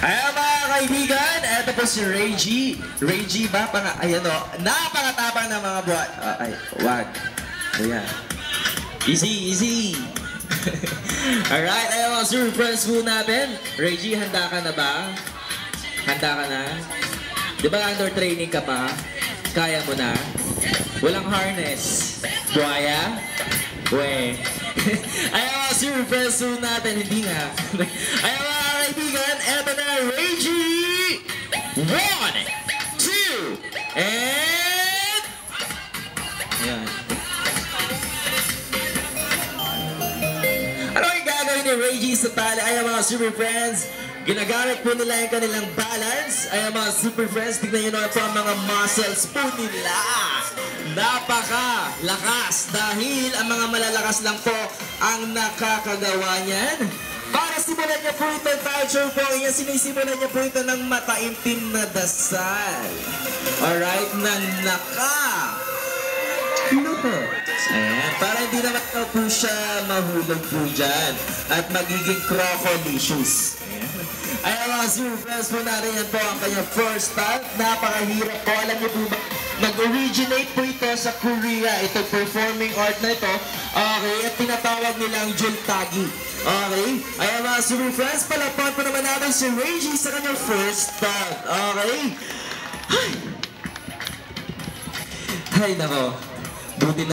Ayan mga kaibigan, eto po si Reggie. Reggie ba? Ayan o, napakatapang ng mga buwan. Ay, wag. Ayan. Easy, easy. Alright, ayan mga super friends po natin. Reggie, handa ka na ba? Handa ka na? Di ba under training ka pa? Kaya mo na? Walang harness. Buhaya? We. Ayan mga super friends po natin. Hindi nga. Ayan mga kaibigan, eto na Reggie! 1, 2, and... Ayan. Ano yung gagawin ni Reggie sa tali? Ayan mga super friends, ginagamit po nila yung kanilang balance. Ayan mga super friends, tignan nyo naman po ang mga muscles po nila. Napaka-lakas dahil ang mga malalakas lang po ang nakakagawa niyan. Para simulan niya po ito, culture po, sinisimulan niya po ito ng mataimtim na dasal. Alright, ng Ayan, para hindi naman po siya mahulog po dyan at magiging crocolicious. Ayan mga super friends po natin, yan po ang kanyang first time. Napakahirap po. Alam niyo po ba, nag-originate po ito sa Korea. Itong performing art na ito. Okay, at tinatawag nilang Jultagi. Okay, ayan mga super friends, palapan po naman natin si Reggie sa kanyang first time. Okay? Ay, nako. Buti na.